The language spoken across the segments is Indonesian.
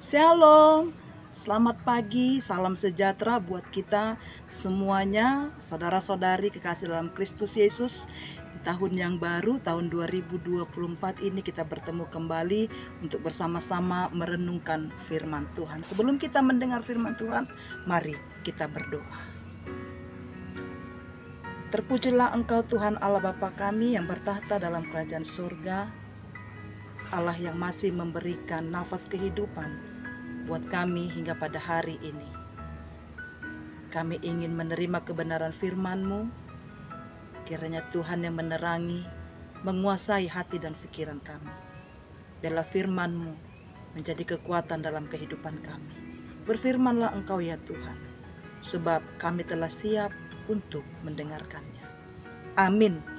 Shalom, selamat pagi, salam sejahtera buat kita semuanya, saudara-saudari kekasih dalam Kristus Yesus. Di tahun yang baru, tahun 2024 ini kita bertemu kembali untuk bersama-sama merenungkan firman Tuhan. Sebelum kita mendengar firman Tuhan, mari kita berdoa. Terpujilah Engkau Tuhan Allah Bapa kami yang bertahta dalam kerajaan surga, Allah yang masih memberikan nafas kehidupan buat kami hingga pada hari ini. Kami ingin menerima kebenaran firman-Mu. Kiranya Tuhan yang menerangi, menguasai hati dan pikiran kami. Biarlah firman-Mu menjadi kekuatan dalam kehidupan kami. Berfirmanlah Engkau ya Tuhan, sebab kami telah siap untuk mendengarkannya. Amin.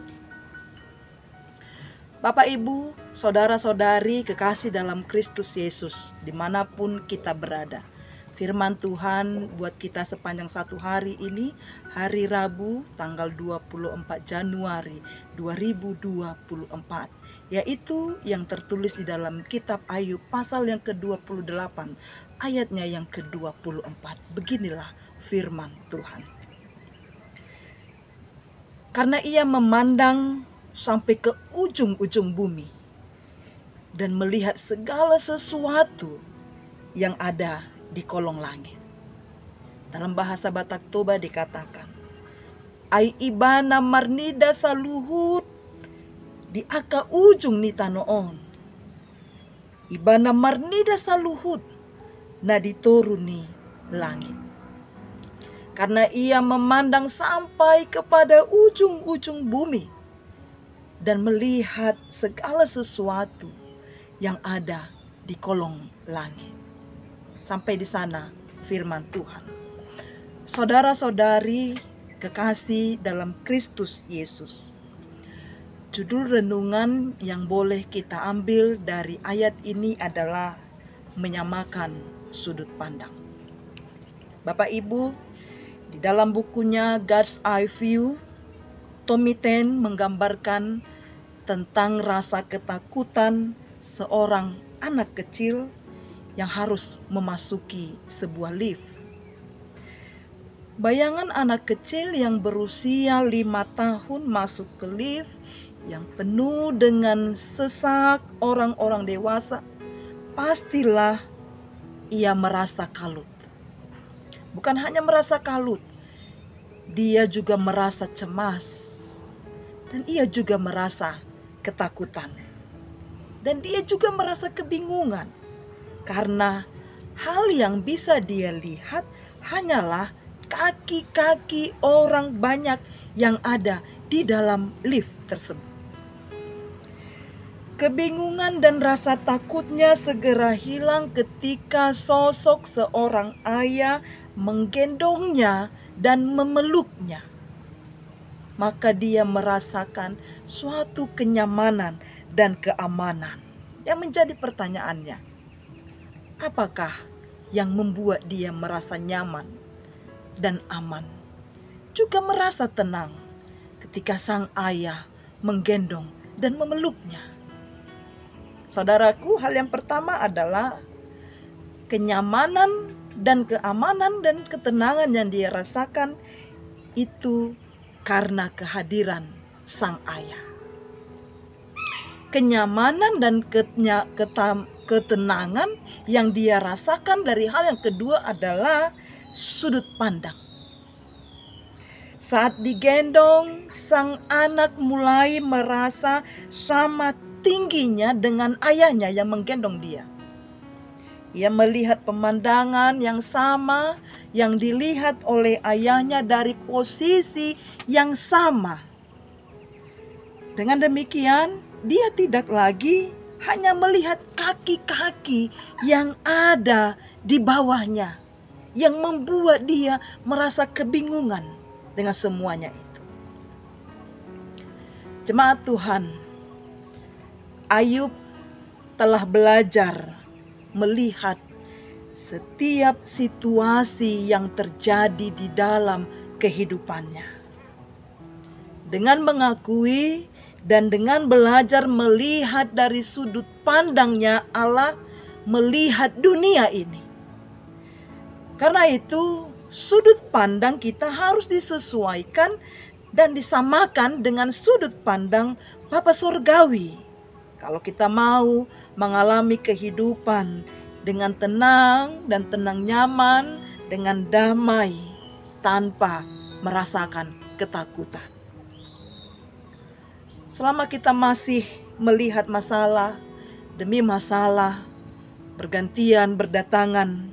Bapak, Ibu, saudara-saudari kekasih dalam Kristus Yesus, dimanapun kita berada, firman Tuhan buat kita sepanjang satu hari ini, hari Rabu tanggal 24 Januari 2024, yaitu yang tertulis di dalam kitab Ayub pasal yang ke-28 ayatnya yang ke-24. Beginilah firman Tuhan. Karena ia memandang sampai ke ujung-ujung bumi dan melihat segala sesuatu yang ada di kolong langit. Dalam bahasa Batak Toba dikatakan, ai ibana marnida saluhut di aka ujung ni tanoon. Ibana marnida saluhut na dituruni langit. Karena ia memandang sampai kepada ujung-ujung bumi dan melihat segala sesuatu yang ada di kolong langit. Sampai di sana firman Tuhan. Saudara-saudari kekasih dalam Kristus Yesus, judul renungan yang boleh kita ambil dari ayat ini adalah menyamakan sudut pandang. Bapak Ibu, di dalam bukunya God's Eye View, Tommy Ten menggambarkan tentang rasa ketakutan seorang anak kecil yang harus memasuki sebuah lift. Bayangan anak kecil yang berusia 5 tahun masuk ke lift yang penuh dengan sesak orang-orang dewasa, pastilah ia merasa kalut. Bukan hanya merasa kalut, dia juga merasa cemas. Dan ia juga merasa ketakutan. Dan dia juga merasa kebingungan. Karena hal yang bisa dia lihat hanyalah kaki-kaki orang banyak yang ada di dalam lift tersebut. Kebingungan dan rasa takutnya segera hilang ketika sosok seorang ayah menggendongnya dan memeluknya. Maka dia merasakan suatu kenyamanan dan keamanan. Yang menjadi pertanyaannya, apakah yang membuat dia merasa nyaman dan aman, juga merasa tenang ketika sang ayah menggendong dan memeluknya? Saudaraku, hal yang pertama adalah kenyamanan dan keamanan dan ketenangan yang dia rasakan itu karena kehadiran sang ayah. Kenyamanan dan ketenangan yang dia rasakan dari hal yang kedua adalah sudut pandang. Saat digendong, sang anak mulai merasa sama tingginya dengan ayahnya yang menggendong dia. Ia melihat pemandangan yang sama yang dilihat oleh ayahnya dari posisi yang sama. Dengan demikian, dia tidak lagi hanya melihat kaki-kaki yang ada di bawahnya, yang membuat dia merasa kebingungan dengan semuanya itu. Jemaat Tuhan, Ayub telah belajar melihat setiap situasi yang terjadi di dalam kehidupannya. Dengan mengakui dan dengan belajar melihat dari sudut pandangnya Allah, melihat dunia ini. Karena itu, sudut pandang kita harus disesuaikan dan disamakan dengan sudut pandang Bapa Surgawi. Kalau kita mau mengalami kehidupan dengan tenang dan tenang nyaman, dengan damai, tanpa merasakan ketakutan. Selama kita masih melihat masalah demi masalah bergantian berdatangan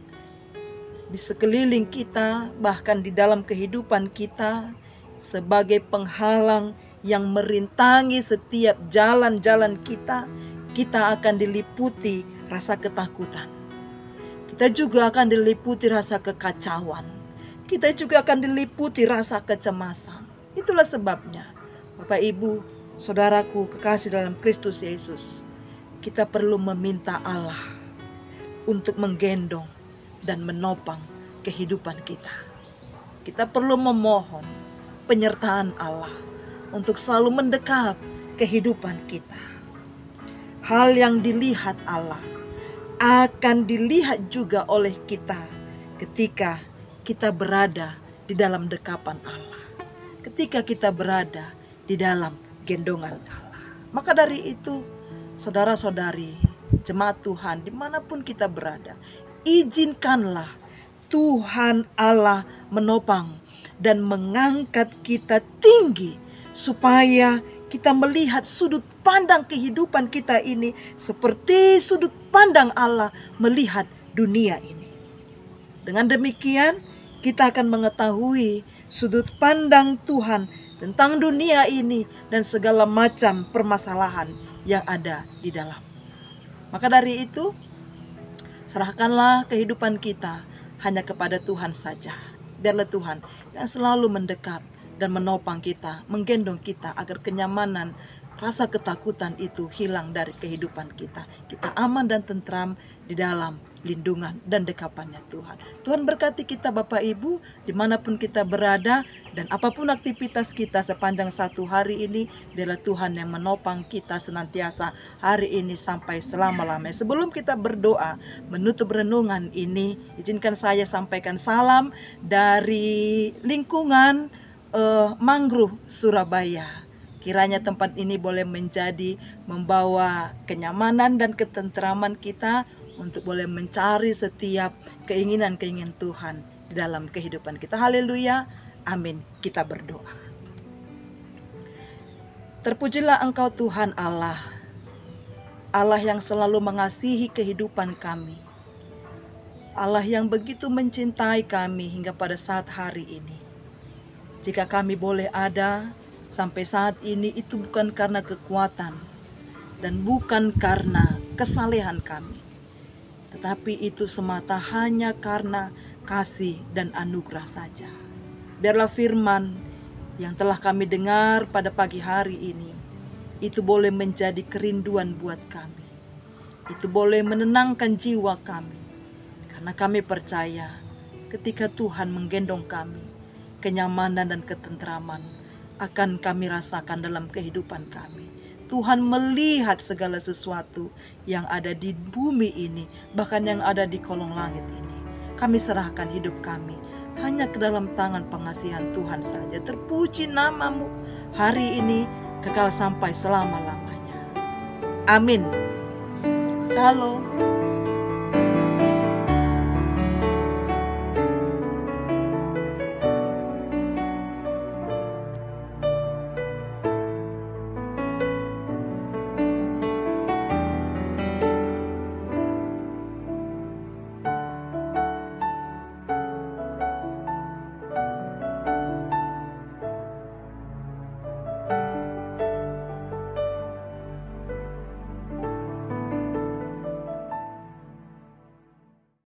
di sekeliling kita, bahkan di dalam kehidupan kita, sebagai penghalang yang merintangi setiap jalan-jalan kita, kita akan diliputi rasa ketakutan. Kita juga akan diliputi rasa kekacauan. Kita juga akan diliputi rasa kecemasan. Itulah sebabnya, Bapak, Ibu, saudaraku, kekasih dalam Kristus Yesus, kita perlu meminta Allah untuk menggendong dan menopang kehidupan kita. Kita perlu memohon penyertaan Allah untuk selalu mendekat kehidupan kita. Hal yang dilihat Allah akan dilihat juga oleh kita ketika kita berada di dalam dekapan Allah, ketika kita berada di dalam gendongan Allah. Maka dari itu, saudara-saudari, jemaat Tuhan, dimanapun kita berada, izinkanlah Tuhan Allah menopang dan mengangkat kita tinggi, supaya kita melihat sudut pandang kehidupan kita ini seperti sudut pandang Allah melihat dunia ini. Dengan demikian, kita akan mengetahui sudut pandang Tuhan tentang dunia ini dan segala macam permasalahan yang ada di dalam. Maka dari itu, serahkanlah kehidupan kita hanya kepada Tuhan saja. Biarlah Tuhan yang selalu mendekat dan menopang kita, menggendong kita agar kenyamanan, rasa ketakutan itu hilang dari kehidupan kita. Kita aman dan tentram di dalam lindungan dan dekapannya Tuhan. Tuhan berkati kita Bapak Ibu dimanapun kita berada, dan apapun aktivitas kita sepanjang satu hari ini, biarlah Tuhan yang menopang kita senantiasa hari ini sampai selama-lamanya. Sebelum kita berdoa menutup renungan ini, izinkan saya sampaikan salam dari lingkungan Mangrove Surabaya. Kiranya tempat ini boleh menjadi membawa kenyamanan dan ketentraman kita untuk boleh mencari setiap keinginan-keinginan Tuhan di dalam kehidupan kita. Haleluya, amin. Kita berdoa. Terpujilah Engkau Tuhan Allah, Allah yang selalu mengasihi kehidupan kami, Allah yang begitu mencintai kami hingga pada saat hari ini. Jika kami boleh ada sampai saat ini, itu bukan karena kekuatan dan bukan karena kesalehan kami, tetapi itu semata hanya karena kasih dan anugerah saja. Biarlah firman yang telah kami dengar pada pagi hari ini, itu boleh menjadi kerinduan buat kami. Itu boleh menenangkan jiwa kami, karena kami percaya ketika Tuhan menggendong kami, kenyamanan dan ketentraman akan kami rasakan dalam kehidupan kami. Tuhan melihat segala sesuatu yang ada di bumi ini, bahkan yang ada di kolong langit ini. Kami serahkan hidup kami hanya ke dalam tangan pengasihan Tuhan saja. Terpuji nama-Mu hari ini kekal sampai selama-lamanya. Amin. Shalom.